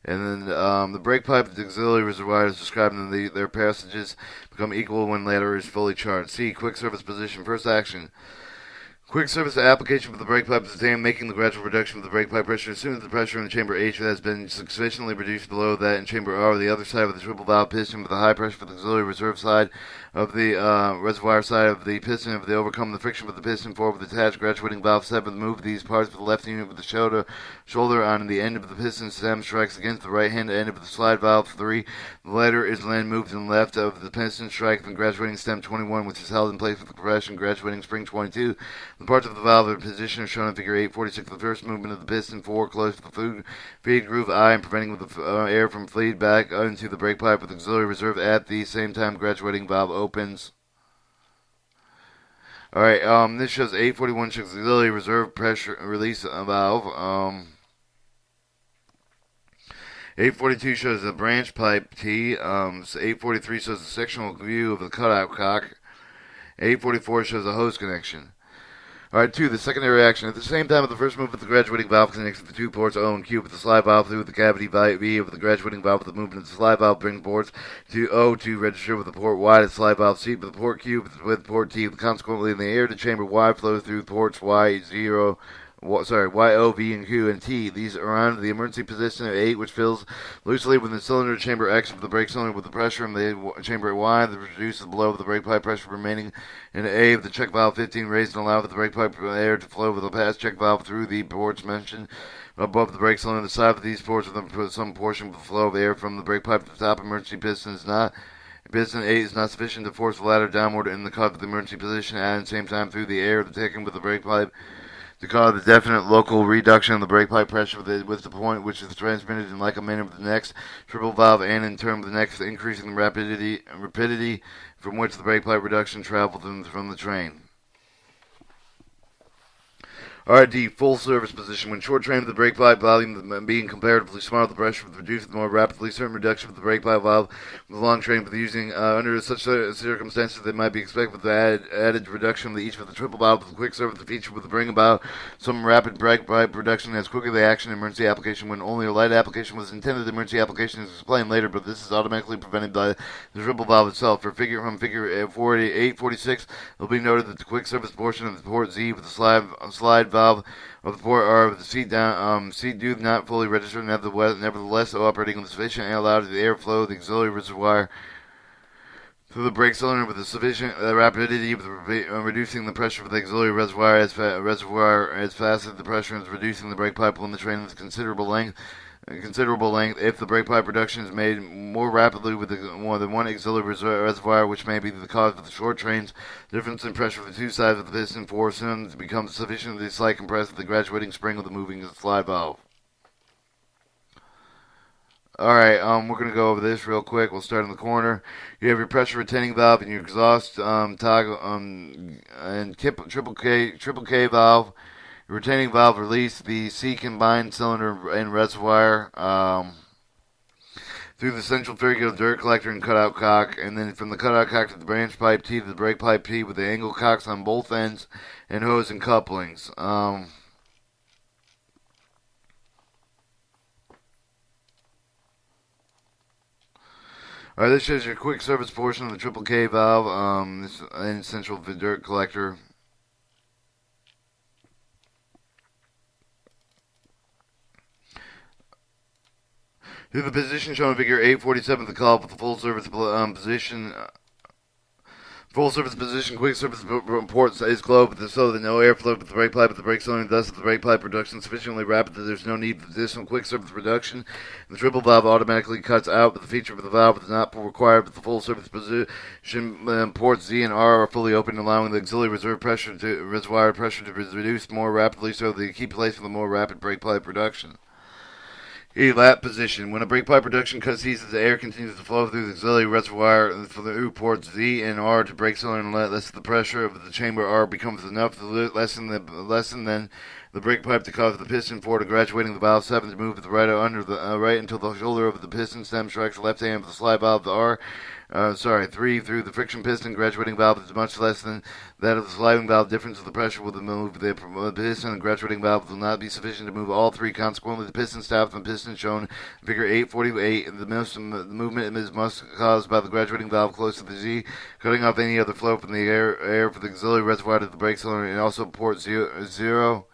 And then the brake pipe and the auxiliary reservoir is described in their passages become equal when latter is fully charged. C. Quick service position. First action. Quick service application for the brake pipe is obtained, making the gradual reduction of the brake pipe pressure as soon as the pressure in chamber H has been sufficiently reduced below that in chamber R, the other side of the triple valve piston with the high pressure for the auxiliary reserve side of the reservoir side of the piston. If they overcome the friction with the piston forward with the attached graduating valve 7, move these parts with the left unit with the shoulder on the end of the piston stem strikes against the right hand end of the slide valve 3. The latter is then moved to the left of the piston strike the graduating stem 21, which is held in place with the compression graduating spring 22. The parts of the valve in position are shown in figure 846. The first movement of the piston 4 close to the feed groove I and preventing the air from fleeing back into the brake pipe with auxiliary reserve at the same time graduating valve opens. Alright, this shows 841 shows auxiliary reserve pressure release valve. 842 shows the branch pipe T. 843 shows the sectional view of the cutout cock. 844 shows the hose connection. Alright, 2. The secondary action. At the same time, the first movement, the graduating valve connects to the two ports O and Q with the slide valve through the cavity V of the graduating valve with the movement of the slide valve brings ports to O to register with the port Y to slide valve C with the port Q with port T. Consequently, in the air to chamber Y flows through ports YO, V, and Q, and T. These are on the emergency position of 8, which fills loosely within the cylinder chamber X of the brake cylinder with the pressure in the chamber Y that reduces below the brake pipe pressure remaining in A of the check valve 15 raised and allow the brake pipe air to flow with the pass check valve through the ports mentioned above the brake cylinder. The side of these ports with some portion of the flow of air from the brake pipe to the top emergency piston is not. Piston 8 is not sufficient to force the ladder downward in the cut of the emergency position and at the same time through the air taken with the brake pipe to cause the definite local reduction of the brake pipe pressure with the point which is transmitted in like a minute of the next triple valve and in turn of the next increasing the rapidity from which the brake pipe reduction travels from the train. RD, full service position. When short trained with the brake pipe volume being comparatively small, the pressure would reduce more rapidly. Certain reduction of the brake pipe valve with long train with using under such circumstances that might be expected with the added reduction of each of the triple valve with the quick service feature with the bring about some rapid brake pipe reduction as quickly the action in emergency application when only a light application was intended. The emergency application is explained later, but this is automatically prevented by the triple valve itself. From figure 846, it will be noted that the quick service portion of the port Z with the slide valve of the port R with the seat down, seat do not fully register, nevertheless operating with sufficient air allowed the airflow of the auxiliary reservoir through the brake cylinder with a sufficient rapidity with reducing the pressure for the auxiliary reservoir as fast as the pressure is reducing the brake pipe on the train with considerable length. If the brake pipe reduction is made more rapidly with more than one auxiliary reservoir, which may be the cause of the short trains, difference in pressure for the two sides of the piston force soon becomes sufficiently slight compressed with the graduating spring of the moving slide valve. Alright, we're going to go over this real quick. We'll start in the corner. You have your pressure retaining valve and your exhaust toggle and triple K valve. Retaining valve release the C combined cylinder and reservoir through the central figure of the dirt collector and cutout cock, and then from the cutout cock to the branch pipe T to the brake pipe P with the angle cocks on both ends and hose and couplings. Alright, this shows your quick service portion of the triple K valve, this and central dirt collector. Through the position shown in figure 847 of the call with the full service position. Full service position, quick service port is closed so that no airflow with the brake pipe with the brake cylinder, thus if the brake pipe reduction is sufficiently rapid that there's no need for additional quick service reduction. The triple valve automatically cuts out, but the feature of the valve is not required with the full service position. Ports Z and R are fully open, allowing the auxiliary reservoir pressure to reduce more rapidly so they keep pace with a more rapid brake pipe reduction. Lap position. When a brake pipe reduction cut ceases, the air continues to flow through the auxiliary reservoir for the ports Z and R to brake cylinder unless the pressure of the chamber R becomes enough to lessen than the brake pipe to cause the piston. 4. To graduating the valve. 7. To move the right under the right until the shoulder of the piston stem strikes the left hand of the slide valve. The R. 3. Through the friction piston, graduating valve is much less than that of the sliding valve. Difference of the pressure will move the piston and graduating valve will not be sufficient to move all 3. Consequently, the piston stops when the piston shown in figure 848. The movement is most caused by the graduating valve close to the Z, cutting off any other flow from the air for the auxiliary reservoir to the brake cylinder, and also port 0.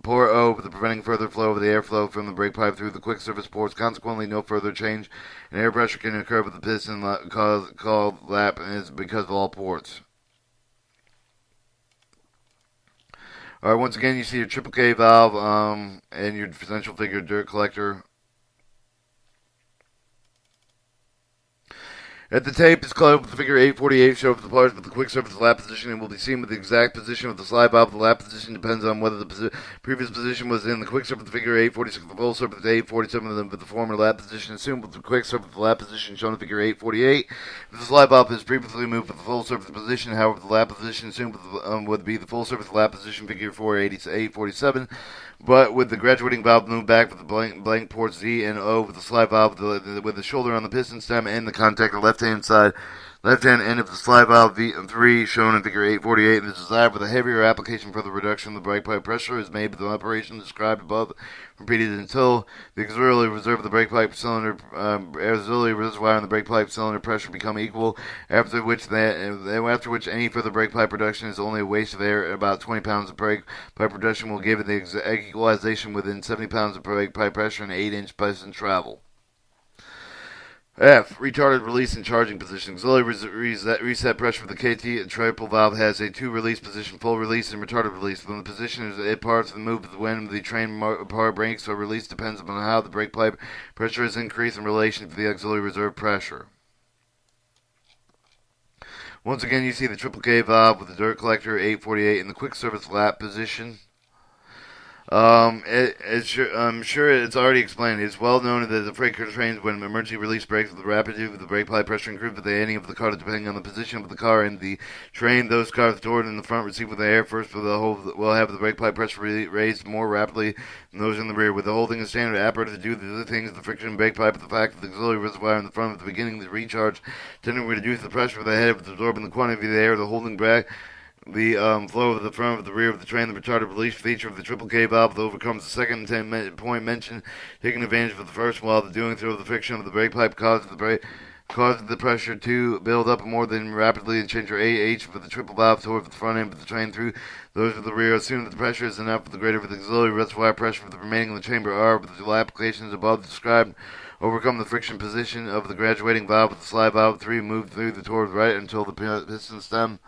Port O, with the preventing further flow of the airflow from the brake pipe through the quick service ports. Consequently, no further change in air pressure can occur with the piston called lap, and it's because of all ports. Alright, once again, you see your triple K valve and your central figure dirt collector. At the tape is closed with the figure 848 show for the parts with the quick service lap position and will be seen with the exact position of the slide valve. The lap position depends on whether the previous position was in the quick service with the figure 846, the full service with 847 with the former lap position assumed with the quick service with the lap position shown in figure 848. If the slide valve is previously moved with the full service position, however, the lap position assumed would be the full service lap position figure 847. But with the graduating valve moved back with the blank ports Z and O with the slide valve with the shoulder on the piston stem and the contact on the left-hand end of the slide valve V3 shown in figure 848. And the desire for the heavier application for the reduction of the brake pipe pressure is made with the operation described above, repeated until the auxiliary reserve of the brake pipe cylinder, auxiliary reservoir and the brake pipe cylinder pressure become equal. After which any further brake pipe reduction is only a waste of air. About 20 pounds of brake pipe reduction will give it the equalization within 70 pounds of brake pipe pressure and 8-inch piston travel. F. Retarded release and charging position. Auxiliary reset pressure for the KT triple valve has a 2 release position, full release and retarded release. When the position is it parts and move when the train power brakes or release depends upon how the brake pipe pressure is increased in relation to the auxiliary reserve pressure. Once again, you see the triple K valve with the dirt collector 848 in the quick service lap position. I'm sure it's already explained. It's well known that the freight car trains when emergency release brakes with the rapidity of the brake pipe pressure increased with the ending of the car depending on the position of the car and the train. Those cars stored in the front receive with the air first for the whole will have the brake pipe pressure raised more rapidly than those in the rear. With the holding a standard apparatus to do the other things, the friction brake pipe with the fact that the auxiliary reservoir in the front at the beginning of the recharge tending to reduce the pressure of the head of absorbing the quantity of the air, the holding back the flow of the front of the rear of the train. The retarded release feature of the triple K valve overcomes the second point mentioned, taking advantage of the first while the doing so of the friction of the brake pipe causes the pressure to build up more than rapidly and change your AH for the triple valve toward the front end of the train through those of the rear. Assume that the pressure is enough for the greater of the auxiliary reservoir pressure for the remaining of the chamber R with the applications above described. Overcome the friction position of the graduating valve with the slide valve 3 move through the toward the right until the piston stem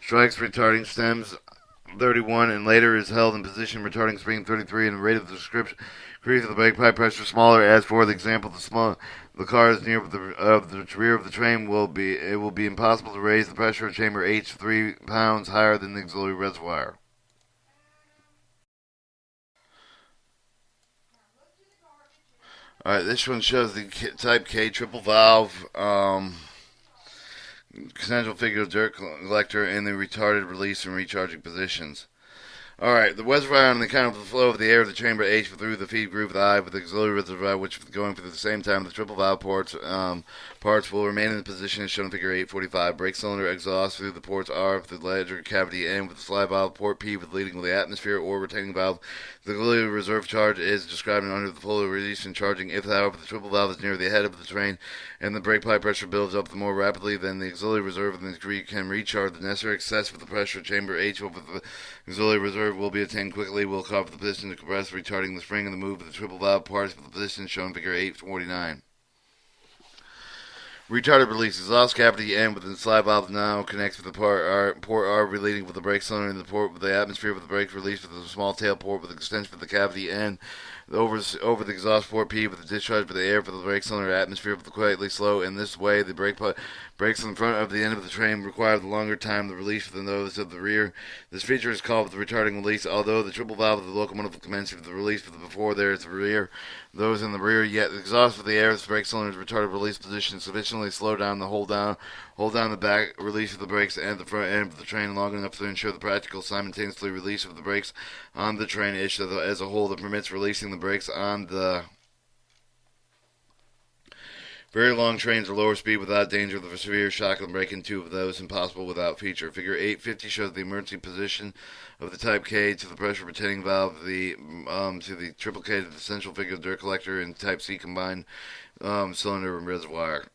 strikes retarding stems 31 and later is held in position retarding spring 33 and the rate of the description increase of the brake pipe pressure smaller. As for the example, the car is near the rear of the train it will be impossible to raise the pressure of chamber H 3 pounds higher than the auxiliary reservoir. Alright, this one shows the type K triple valve central figure of dirt collector in the retarded release and recharging positions. Alright, the reservoir on the account of the flow of the air of the chamber H through the feed groove of the I with the auxiliary reservoir, which going through the same time the triple valve parts will remain in the position as shown in figure 845. Brake cylinder exhaust through the ports R with the ledger cavity N with the slide valve, port P with leading with the atmosphere or retaining valve. The auxiliary reserve charge is described under the full release and charging. If, however, the triple valve is near the head of the train and the brake pipe pressure builds up more rapidly than the auxiliary reserve and the degree can recharge, the necessary excess of the pressure chamber H over the auxiliary reserve will be attained quickly. Will cause the piston to compress, retarding the spring and the move of the triple valve parts with the position shown in figure 849. Retarded release. Exhaust cavity N within the slide valve now connects with the port R relating with the brake cylinder and the port with the atmosphere with the brake release with the small tail port with the extension of the cavity N over the exhaust port P with the discharge of the air for the brake cylinder atmosphere with the quietly slow. In this way, the brakes in front of the end of the train require the longer time the release than those of the rear. This feature is called the retarding release. Although the triple valve of the locomotive will commence with the release before there is the rear, those in the rear, yet the exhaust of the air of the brake cylinder is retarded release position sufficiently intentionally slow down the hold down the back release of the brakes and the front end of the train long enough to ensure the practical simultaneously release of the brakes on the train as a whole that permits releasing the brakes on the very long trains or lower speed without danger of the severe shock and break into of those impossible without feature. Figure 850 shows the emergency position of the Type K to the pressure retaining valve, to the triple K to the central figure of the dirt collector, and Type C combined cylinder and reservoir.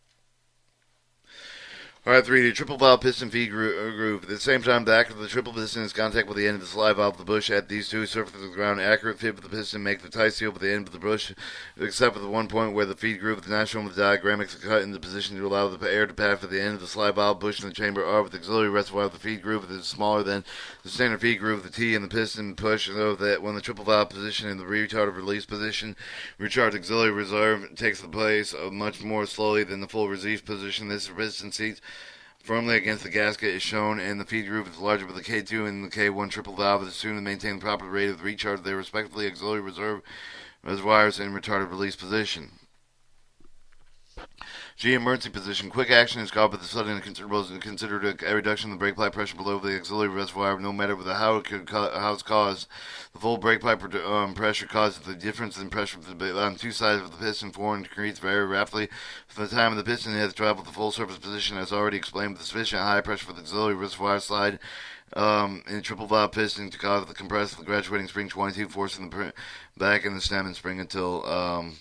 Alright, 3, the triple valve piston feed groove. At the same time, the active of the triple piston is contact with the end of the slide valve of the bush at these two surfaces of the ground. Accurate fit of the piston make the tight seal with the end of the bush, except for the one point where the feed groove is not shown with the diagram is cut into position to allow the air to pass at the end of the slide valve bush in the chamber R with the auxiliary reservoir of the feed groove is smaller than the standard feed groove of the T and the piston push, so that when the triple valve position in the retarded release position, recharge auxiliary reserve takes the place of much more slowly than the full release position. This piston seats firmly against the gasket is shown, and the feed groove is larger, but the K2 and the K1 triple valve is assumed to maintain the proper rate of recharge of their respectively auxiliary reserve reservoirs in retarded release position. G. Emergency position. Quick action is called, but the sudden and considered a reduction of the brake pipe pressure below the auxiliary reservoir, no matter how it's caused. The full brake pipe pressure causes the difference in pressure on two sides of the piston form increase very rapidly. From the time of the piston has traveled the full surface position, as already explained, with the sufficient high pressure for the auxiliary reservoir slide in triple valve piston to cause the compressor of the graduating spring 22, forcing the back in the stem and spring until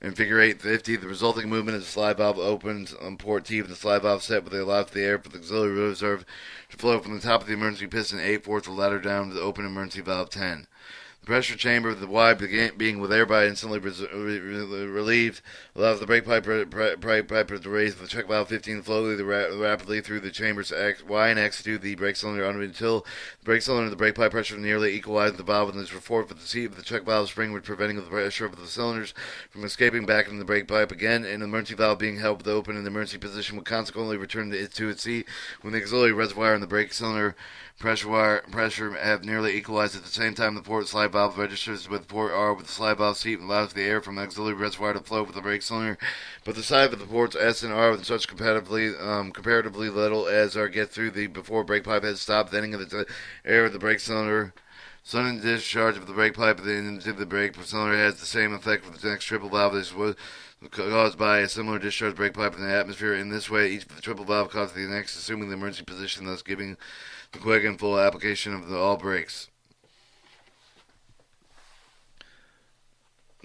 in figure 850, the resulting movement of the slide valve opens on port T with the slide valve set, but they allow the air for the auxiliary reserve to flow from the top of the emergency piston 8 force the ladder down to the open emergency valve 10. The pressure chamber of the Y being with air by instantly relieved allows the brake pipe to raise the check valve 15 slowly rapidly through the chambers X, Y and X to the brake cylinder until the brake cylinder and the brake pipe pressure nearly equalize the valve and this report for the seat of the check valve spring which preventing the pressure of the cylinders from escaping back into the brake pipe again, and the emergency valve being held with open in the emergency position would consequently return to its seat when the auxiliary reservoir and the brake cylinder pressure have nearly equalized. At the same time, the port slide valve registers with port R with the slide valve seat and allows the air from the auxiliary reservoir to flow with the brake cylinder, but the side of the ports S and R with such comparatively little as are get through the before brake pipe has stopped venting of the air of the brake cylinder. Sudden discharge of the brake pipe into the brake cylinder has the same effect for the next triple valve as was caused by a similar discharge brake pipe in the atmosphere. In this way, each of the triple valve causes the next, assuming the emergency position, thus giving the quick and full application of all brakes.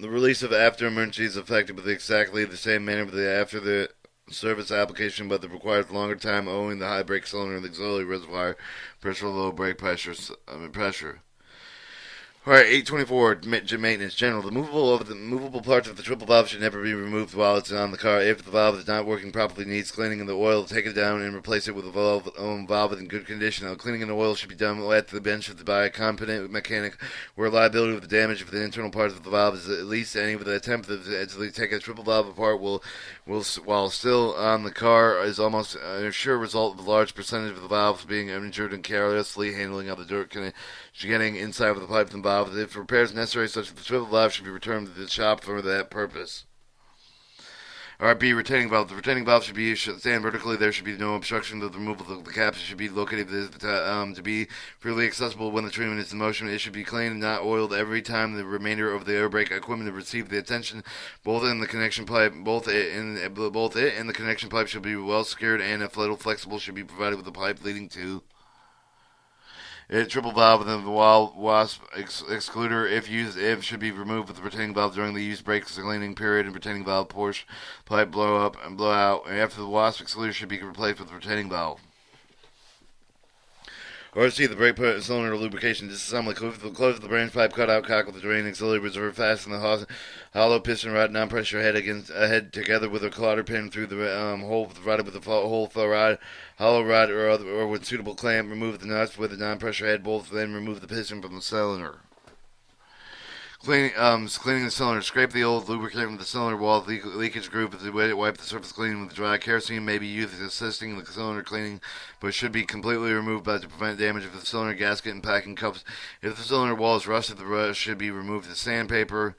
The release of after emergency is effected with exactly the same manner with the after the service application, but it requires longer time owing the high brake cylinder and the auxiliary reservoir pressure, low brake pressure. Alright, 824, maintenance. General. The movable parts of the triple valve should never be removed while it's on the car. If the valve is not working properly, needs cleaning in the oil, take it down and replace it with a valve in good condition. Now, cleaning in the oil should be done at the bench by a competent mechanic, where liability of the damage of the internal parts of the valve is at least any with the attempt to take a triple valve apart while still on the car is almost a sure result of a large percentage of the valves being injured and carelessly handling of the dirt getting inside of the pipe and valve. If repairs necessary, such as the triple valve, should be returned to the shop for that purpose. Alright, B. Retaining valve. The retaining valve should stand vertically. There should be no obstruction to the removal of the caps. It should be located to be freely accessible when the treatment is in motion. It should be cleaned and not oiled every time the remainder of the air brake equipment to receive the attention. Both it and the connection pipe should be well secured, and if little flexible, should be provided with a pipe leading to triple valve and the wasp excluder, if should be removed with the retaining valve during the use brake cleaning period, and retaining valve Porsche pipe blow up and blow out. And after the wasp excluder should be replaced with the retaining valve. Or C. The brake cylinder lubrication disassembly. Close the branch pipe cutout cock with the drain auxiliary reserve. Fasten the hollow piston rod non-pressure head together with a cotter pin through the hole provided with the hole rod, hollow rod, or with suitable clamp. Remove the nuts with the non-pressure head bolts. Then remove the piston from the cylinder. Cleaning the cylinder. Scrape the old lubricant with the cylinder wall leakage groove with the way to wipe the surface clean with dry. Kerosene may be used as assisting the cylinder cleaning, but should be completely removed to prevent damage of the cylinder gasket and packing cups. If the cylinder wall is rusted, the rust should be removed with sandpaper.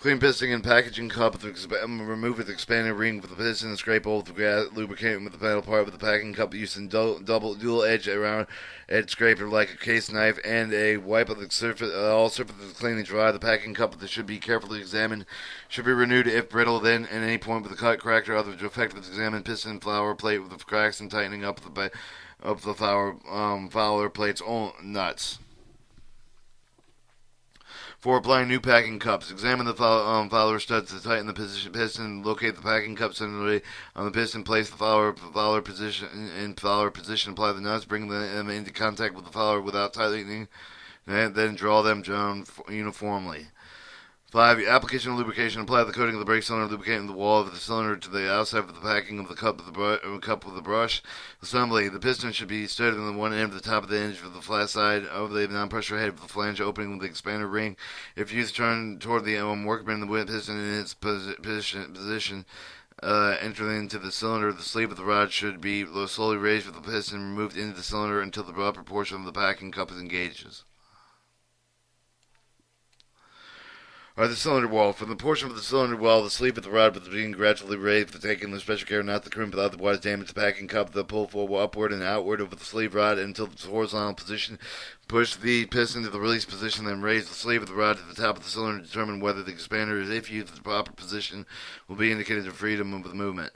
Clean piston and packaging cup. Remove with expanded ring with the piston and scrape off the lubricant with the metal part with the packing cup using dual edge around edge scraper like a case knife and a wipe of the surface. All surfaces clean and dry. The packing cup that should be carefully examined should be renewed if brittle. Then, at any point with the cut, cracked, or other defective, examine piston flower plate with the cracks and tightening up the flower plates nuts. For applying new packing cups, examine the follower studs to tighten the piston. Locate the packing cup centrally on the piston. Place the follower position in follower position. Apply the nuts. Bring them into contact with the follower without tightening, and then draw them down uniformly. 5. Application of lubrication. Apply the coating of the brake cylinder lubricating the wall of the cylinder to the outside of the packing of the cup with the brush. Assembly. The piston should be started on the one end of the top of the hinge with the flat side of the non-pressure head with the flange opening with the expander ring. If used, turn toward the workman, the piston in its position. Entering into the cylinder, the sleeve of the rod should be slowly raised with the piston removed into the cylinder until the upper portion of the packing cup engages. The cylinder wall. From the portion of the cylinder wall, the sleeve of the rod was being gradually raised with taking the special care not to crimp without the otherwise damage the packing cup. The pull forward upward and outward over the sleeve rod until the horizontal position. Push the piston to the release position, then raise the sleeve of the rod to the top of the cylinder to determine whether the expander is, if used, the proper position will be indicated of freedom of the movement.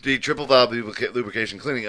The triple valve lubrication cleaning.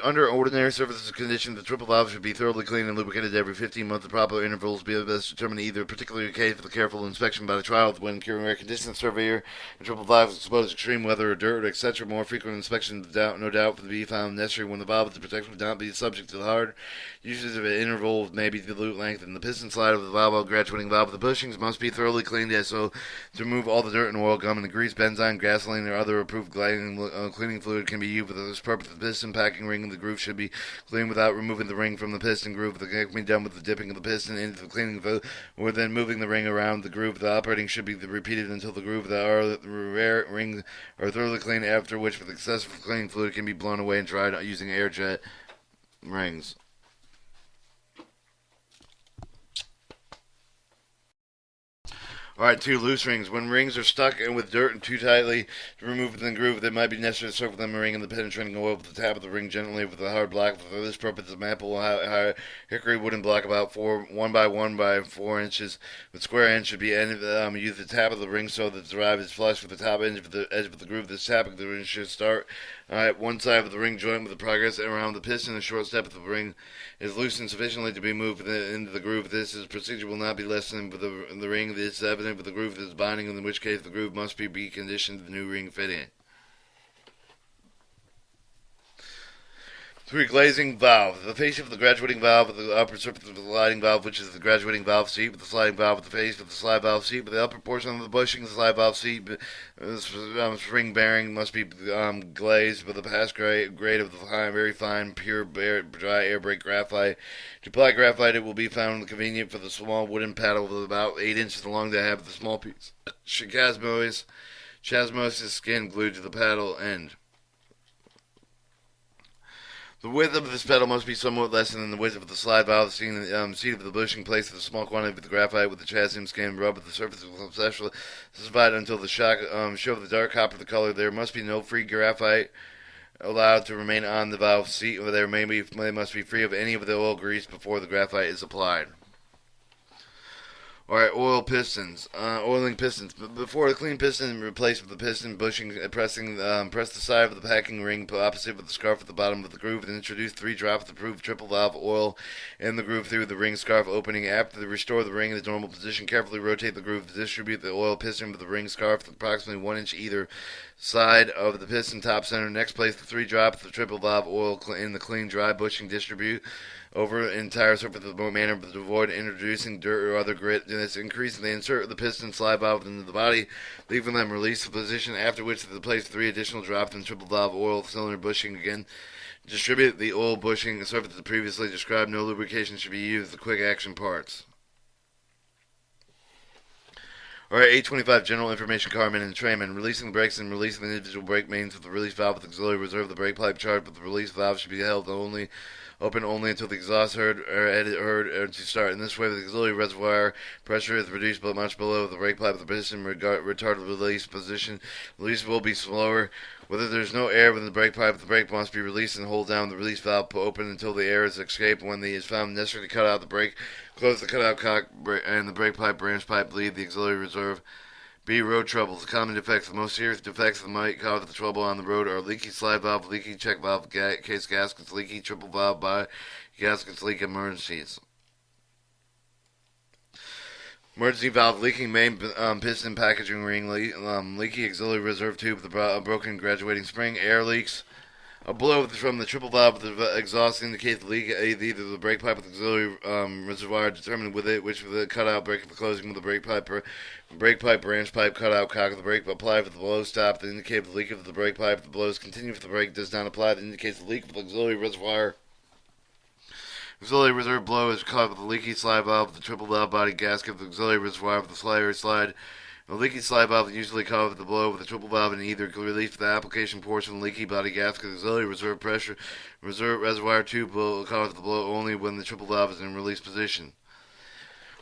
Under ordinary surface conditions, the triple valve should be thoroughly cleaned and lubricated every 15 months. The proper intervals be best determined either a particular case with a careful inspection by the trial when carrying air conditioning surveyor. The triple valve is exposed to extreme weather or dirt, etc. More frequent inspection, no doubt, will be found necessary when the valve is protection would not be subject to the hard uses of an interval may be dilute lengthened. The piston slide of the valve, graduating valve, the bushings must be thoroughly cleaned so to remove all the dirt and oil, gum, and the grease, benzene, gasoline, or other approved cleaning fluid can be used for this purpose. The piston packing ring and the groove should be cleaned without removing the ring from the piston groove. The can be done with the dipping of the piston into the cleaning fluid, or then moving the ring around the groove. The operating should be repeated until the groove the rare rings are thoroughly cleaned, after which the excessive cleaning fluid can be blown away and dried using air jet rings. Alright, 2. Loose rings. When rings are stuck and with dirt and too tightly to remove within the groove, it might be necessary to circle them a ring and the penetrating oil with the tab of the ring gently with a hard block. For this purpose, a maple hickory wooden block about 1 by 1 by 4 inches with square ends should be use the tab of the ring so that the drive is flush with the top edge of the groove. This tab of the ring should start one side of the ring joint with the progress around the piston. A short step of the ring is loosened sufficiently to be moved into the groove. This procedure will not be less than with the ring. This is evident with the groove that is binding, in which case the groove must be conditioned to the new ring fitting. 3. Glazing valve. The face of the graduating valve with the upper surface of the sliding valve, which is the graduating valve seat, with the sliding valve with the face with the slide valve seat, with the upper portion of the bushing, the slide valve seat, spring bearing must be glazed with a pass grade of the very fine, pure, dry air brake graphite. To apply graphite, it will be found convenient for the small wooden paddle with about 8 inches long to have the small piece chasmosis skin glued to the paddle end. The width of this pedal must be somewhat less than the width of the slide valve. Seat of the bushing placed with a small quantity of the graphite with the chassis skin rub with the surface specified until the show of the dark copper the color. There must be no free graphite allowed to remain on the valve seat. They must be free of any of the oil grease before the graphite is applied. Alright, oiling pistons. Before a clean piston replaced with the piston bushing, press the side of the packing ring opposite with the scarf at the bottom of the groove, and introduce 3 drops of approved triple valve oil in the groove through the ring scarf opening. After they restore the ring in its normal position, carefully rotate the groove to distribute the oil piston with the ring scarf approximately 1 inch either side of the piston top center. Next, place the 3 drops of triple valve oil in the clean, dry bushing. Distribute over the entire surface of the manner to avoid introducing dirt or other grit. In this increase, they insert the piston slide valve into the body, leaving them release the position, after which they place 3 additional drops in triple valve oil cylinder bushing again. Distribute the oil bushing surface as previously described. No lubrication should be used. The quick action parts. Alright, 825, general information, carman and entrainment. Releasing the brakes and releasing the individual brake mains with the release valve with auxiliary reserve. The brake pipe charged with the release valve should be held open only until the exhaust heard to start. In this way, the auxiliary reservoir pressure is reduced but much below the brake pipe of the piston retarded release position. Release will be slower. Whether there is no air within the brake pipe, the brake must be released and hold down the release valve open until the air is escaped. When it is found necessary to cut out the brake, close the cutout cock and the brake pipe branch pipe. Leave the auxiliary reserve. B. Road troubles. The common defects. The most serious defects that might cause the trouble on the road are leaky slide valve, leaky check valve, case gaskets, leaky triple valve by gaskets, leak emergencies. Emergency valve, leaking main piston packaging ring, leaky auxiliary reserve tube, the broken graduating spring, air leaks. A blow from the triple valve with the exhaust indicates the leak either the brake pipe with auxiliary reservoir determined with it, which with the cutout brake for closing with the brake pipe branch pipe cutout cock of the brake apply for the blow stop that indicates the leak of the brake pipe. The blows continue if the brake does not apply that indicates the leak of the auxiliary reservoir. Auxiliary reserve blow is caught with the leaky slide valve with the triple valve body gasket of the auxiliary reservoir with the slide. The leaky slide valve is usually caught with the blow with the triple valve and either release the application portion of the leaky body gasket. Auxiliary reserve pressure reservoir tube will caught with the blow only when the triple valve is in release position.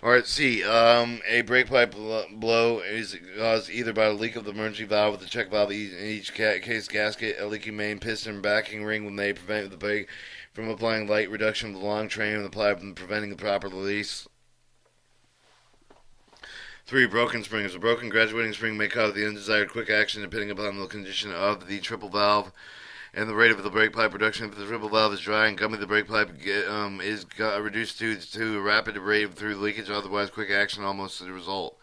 Alright, C. A brake pipe blow is caused either by a leak of the emergency valve with the check valve in each case gasket, a leaky main piston backing ring when they prevent the brake from applying light reduction of the long train and apply from preventing the proper release. 3. Broken springs. A broken graduating spring may cause the undesired quick action depending upon the condition of the triple valve and the rate of the brake pipe reduction. If the triple valve is dry and gummy, the brake pipe is reduced to a rapid rate through leakage, otherwise quick action almost is the result.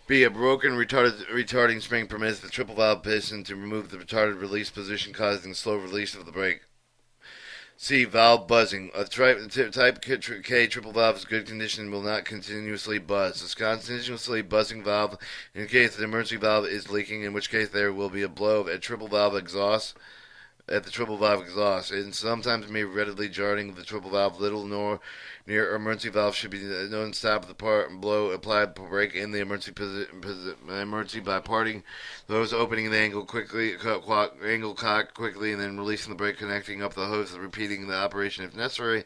B. A broken retarding spring permits the triple valve piston to remove the retarded release position, causing slow release of the brake. C. Valve buzzing. A type K triple valve is good condition and will not continuously buzz. A continuously buzzing valve indicates that the emergency valve is leaking, in which case there will be a blow at triple valve exhaust. At the triple valve exhaust, and sometimes may readily jarring the triple valve. Little nor near emergency valve should be known to stop the part and blow applied brake in the emergency by parting those opening the angle cock quickly and then releasing the brake, connecting up the hose and repeating the operation if necessary.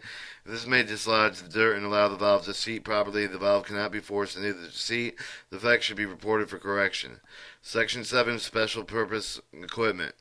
If this may dislodge the dirt and allow the valve to seat properly, the valve cannot be forced into the seat. The defect should be reported for correction. Section 7, Special Purpose Equipment.